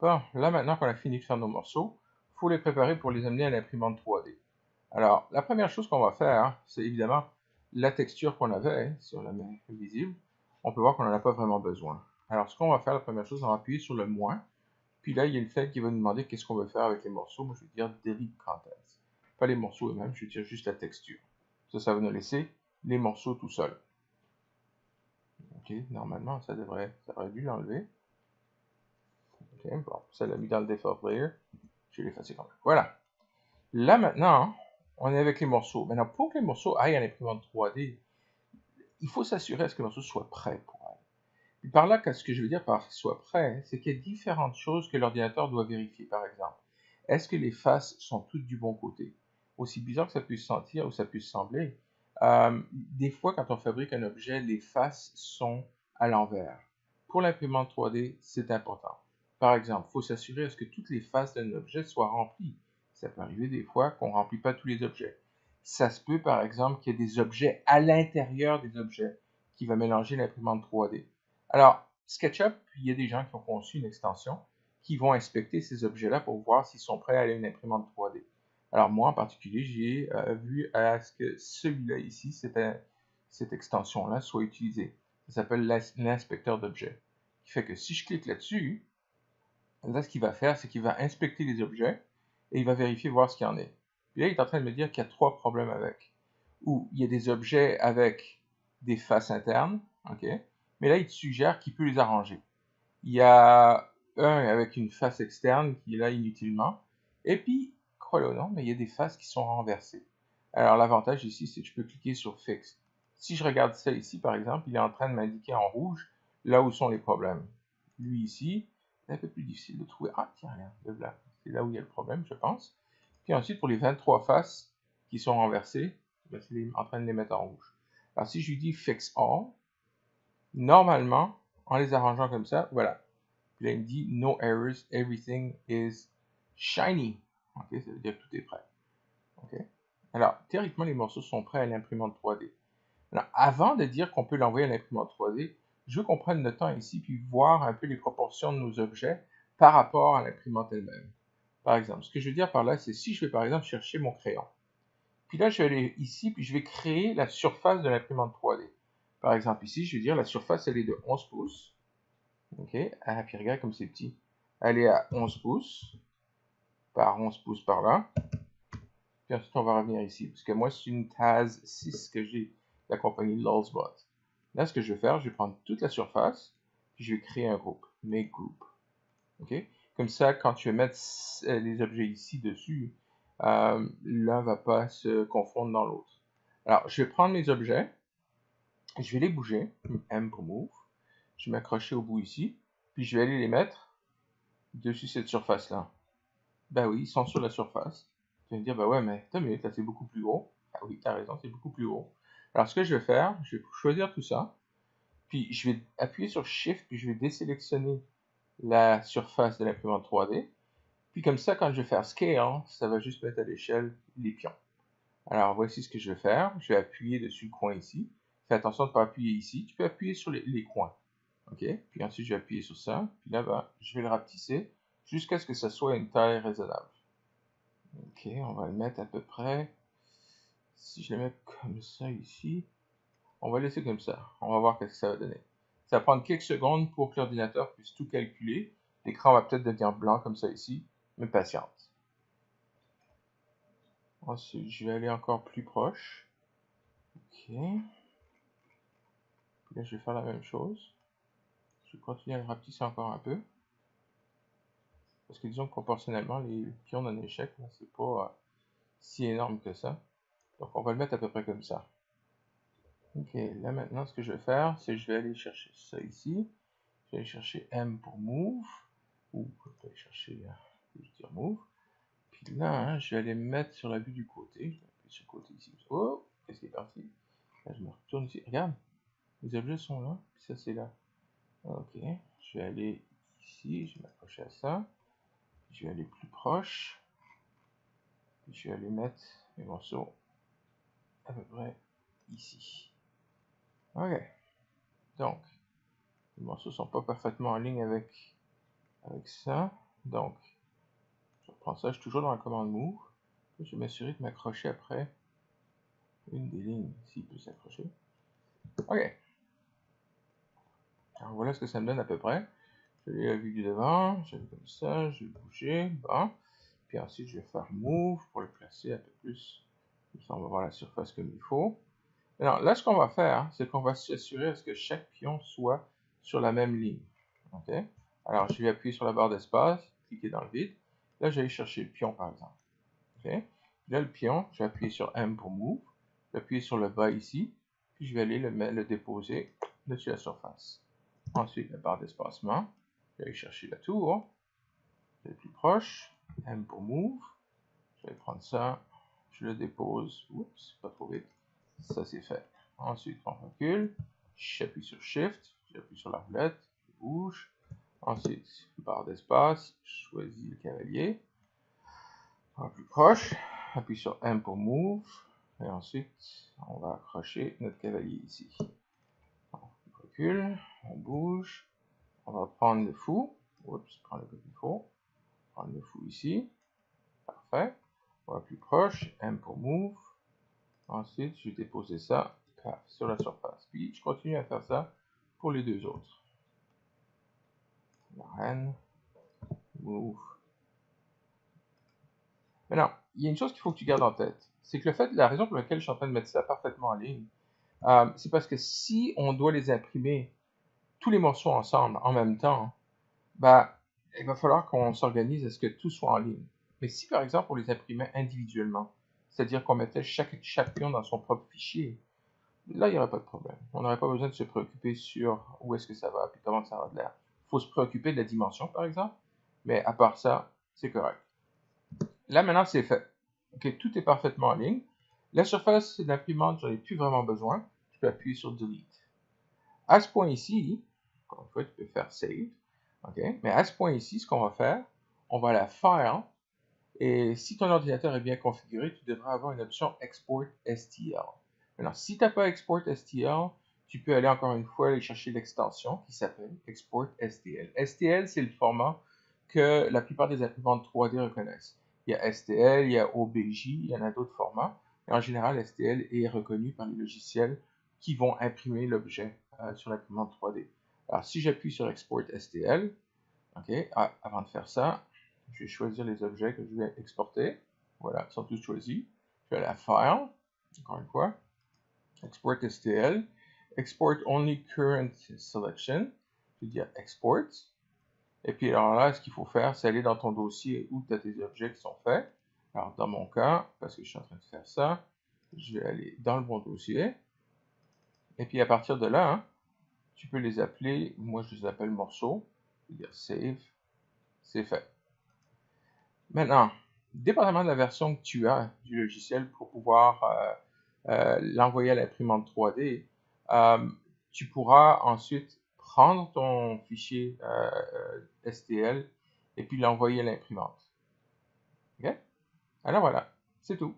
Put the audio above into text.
Bon, là maintenant qu'on a fini de faire nos morceaux, il faut les préparer pour les amener à l'imprimante 3D. Alors, la première chose qu'on va faire, c'est évidemment la texture qu'on avait, si on la met visible, on peut voir qu'on n'en a pas vraiment besoin. Alors, ce qu'on va faire, la première chose, on va appuyer sur le moins, puis là, il y a une fenêtre qui va nous demander qu'est-ce qu'on veut faire avec les morceaux. Moi, je vais dire delete contents. Pas les morceaux eux-mêmes, je vais dire juste la texture. Ça va nous laisser les morceaux tout seuls. Ok, normalement, ça aurait dû l'enlever. Ok, bon, ça l'a mis dans le default layer. Je vais l'effacer quand même. Voilà. Là, maintenant, on est avec les morceaux. Maintenant, pour que les morceaux aillent à l'imprimante 3D, il faut s'assurer à ce que les morceaux soient prêts pour elle. Puis par là, ce que je veux dire par soit prêt, c'est qu'il y a différentes choses que l'ordinateur doit vérifier. Par exemple, est-ce que les faces sont toutes du bon côté? Aussi bizarre que ça puisse sentir ou ça puisse sembler, des fois, quand on fabrique un objet, les faces sont à l'envers. Pour l'imprimante 3D, c'est important. Par exemple, il faut s'assurer à ce que toutes les faces d'un objet soient remplies. Ça peut arriver des fois qu'on ne remplit pas tous les objets. Ça se peut, par exemple, qu'il y ait des objets à l'intérieur des objets qui va mélanger l'imprimante 3D. Alors, SketchUp, il y a des gens qui ont conçu une extension qui vont inspecter ces objets-là pour voir s'ils sont prêts à aller à une imprimante 3D. Alors moi, en particulier, j'ai vu à ce que celui-là ici, cette extension-là, soit utilisée. Ça s'appelle l'inspecteur d'objets. Qui fait que si je clique là-dessus, là, ce qu'il va faire, c'est qu'il va inspecter les objets et il va vérifier, voir ce qu'il y en est. Puis là, il est en train de me dire qu'il y a 3 problèmes avec. Ou il y a des objets avec des faces internes, ok? Mais là, il te suggère qu'il peut les arranger. Il y a un avec une face externe qui est là inutilement. Et puis, crois-le ou non, mais il y a des faces qui sont renversées. Alors, l'avantage ici, c'est que je peux cliquer sur Fix. Si je regarde ça ici, par exemple, il est en train de m'indiquer en rouge là où sont les problèmes. Lui ici, c'est un peu plus difficile de trouver. Ah, tiens, regarde, le blanc. C'est là où il y a le problème, je pense. Puis ensuite, pour les 23 faces qui sont renversées, c'est en train de les mettre en rouge. Alors, si je lui dis Fix All, normalement, en les arrangeant comme ça, voilà. Puis là, il me dit No errors, everything is shiny. Ok, ça veut dire que tout est prêt. Ok. Alors, théoriquement, les morceaux sont prêts à l'imprimante 3D. Alors, avant de dire qu'on peut l'envoyer à l'imprimante 3D, je veux qu'on prenne le temps ici puis voir un peu les proportions de nos objets par rapport à l'imprimante elle-même. Par exemple, ce que je veux dire par là, c'est si je vais par exemple chercher mon crayon. Puis là, je vais aller ici, puis je vais créer la surface de l'imprimante 3D. Par exemple, ici, je vais dire la surface, elle est de 11 pouces. Ok, ah, puis regarde comme c'est petit. Elle est à 11 pouces, par 11 pouces par là. Puis ensuite, on va revenir ici, parce que moi, c'est une TAS 6 que j'ai de la compagnie Lulzbot. Là, ce que je vais faire, je vais prendre toute la surface, puis je vais créer un groupe, Make Group. Ok, comme ça, quand tu vas mettre les objets ici dessus, l'un ne va pas se confondre dans l'autre. Alors, je vais prendre mes objets, je vais les bouger, M pour Move, je vais m'accrocher au bout ici, puis je vais aller les mettre dessus cette surface-là. Ben oui, ils sont sur la surface. Tu vas me dire, ben ouais, mais attends une minute, là c'est beaucoup plus gros. Ah oui, t'as raison, c'est beaucoup plus gros. Alors ce que je vais faire, je vais choisir tout ça, puis je vais appuyer sur Shift, puis je vais désélectionner la surface de l'imprimante 3D. Puis comme ça, quand je vais faire Scale, ça va juste mettre à l'échelle les pions. Alors voici ce que je vais faire. Je vais appuyer dessus le coin ici. Fais attention de ne pas appuyer ici. Tu peux appuyer sur les coins. OK? Puis ensuite, je vais appuyer sur ça. Puis là, ben, je vais le rapetisser jusqu'à ce que ça soit une taille raisonnable. Ok, on va le mettre à peu près. Si je le mets comme ça ici, on va laisser comme ça. On va voir ce que ça va donner. Ça va prendre quelques secondes pour que l'ordinateur puisse tout calculer. L'écran va peut-être devenir blanc comme ça ici, mais patiente. Ensuite, je vais aller encore plus proche. Ok. Puis là, je vais faire la même chose. Je vais continuer à le rapetisser encore un peu. Parce que disons que proportionnellement, les pions d'un échec, c'est pas si énorme que ça. Donc on va le mettre à peu près comme ça. Ok, là maintenant ce que je vais faire, c'est que je vais aller chercher ça ici. Je vais aller chercher M pour Move. Ou je vais aller chercher, je vais dire Move. Puis là, hein, je vais aller me mettre sur la vue du côté. Je vais appuyer sur le côté ici. Oh, qu'est-ce qui est parti? Là, je me retourne ici. Regarde, les objets sont là, puis ça c'est là. Ok, je vais aller ici, je vais m'accrocher à ça. Je vais aller plus proche. Puis je vais aller mettre mes morceaux à peu près ici. Ok, donc les morceaux sont pas parfaitement en ligne avec ça. Donc, je reprends ça, je suis toujours dans la commande move. Je vais m'assurer de m'accrocher après une des lignes, s'il peut s'accrocher. OK. Alors voilà ce que ça me donne à peu près. Je l'ai la vue du devant, je vais comme ça, je vais bouger, bon. Puis ensuite, je vais faire move pour le placer un peu plus. Comme ça, on va voir la surface comme il faut. Alors là, ce qu'on va faire, c'est qu'on va s'assurer à ce que chaque pion soit sur la même ligne. OK? Alors, je vais appuyer sur la barre d'espace, cliquer dans le vide. Là, je vais aller chercher le pion, par exemple. OK? Là, le pion, je vais appuyer sur M pour move. Je vais appuyer sur le bas ici. Puis je vais aller le déposer dessus la surface. Ensuite, la barre d'espacement. Je vais aller chercher la tour. Je vais plus proche. M pour move. Je vais prendre ça. Je le dépose. Oups, pas trop vite. Ça, c'est fait. Ensuite, on recule. J'appuie sur Shift. J'appuie sur la roulette. Je bouge. Ensuite, barre d'espace. Je choisis le cavalier. On va plus proche. Appuie sur M pour move. Et ensuite, on va accrocher notre cavalier ici. On recule. On bouge. On va prendre le fou. Oups, prendre le comme il faut. Prendre le fou ici. Parfait. On va plus proche. M pour move. Ensuite, je vais déposer ça sur la surface. Puis, je continue à faire ça pour les deux autres. La reine. Move. Maintenant, il y a une chose qu'il faut que tu gardes en tête. C'est que la raison pour laquelle je suis en train de mettre ça parfaitement en ligne, c'est parce que si on doit les imprimer tous les morceaux ensemble en même temps, bah, il va falloir qu'on s'organise à ce que tout soit en ligne. Mais si par exemple on les imprimait individuellement, c'est-à-dire qu'on mettait chaque pion dans son propre fichier, là il n'y aurait pas de problème. On n'aurait pas besoin de se préoccuper sur où est-ce que ça va et comment ça va de l'air. Il faut se préoccuper de la dimension par exemple, mais à part ça, c'est correct. Là maintenant c'est fait. Ok, tout est parfaitement en ligne. La surface d'imprimante, j'en ai plus vraiment besoin. Je peux appuyer sur Delete. À ce point ici, encore une fois, tu peux faire Save. Okay? Mais à ce point ici, ce qu'on va faire, on va la File. Et si ton ordinateur est bien configuré, tu devras avoir une option Export STL. Alors, si tu n'as pas Export STL, tu peux aller encore une fois aller chercher l'extension qui s'appelle Export STL. STL, c'est le format que la plupart des imprimantes 3D reconnaissent. Il y a STL, il y a OBJ, il y en a d'autres formats. Et en général, STL est reconnu par les logiciels qui vont imprimer l'objet sur l'imprimante 3D. Alors, si j'appuie sur Export STL, okay, avant de faire ça, je vais choisir les objets que je vais exporter. Voilà, ils sont tous choisis. Je vais à la File, encore une fois, Export STL, Export Only Current Selection. Je vais dire Export. Et puis alors là, ce qu'il faut faire, c'est aller dans ton dossier où tu as tes objets qui sont faits. Alors dans mon cas, parce que je suis en train de faire ça, je vais aller dans le bon dossier. Et puis à partir de là, hein, tu peux les appeler, moi je les appelle morceaux. Je vais dire Save. C'est fait. Maintenant, dépendamment de la version que tu as du logiciel pour pouvoir l'envoyer à l'imprimante 3D, tu pourras ensuite prendre ton fichier STL et puis l'envoyer à l'imprimante. OK? Alors voilà, c'est tout.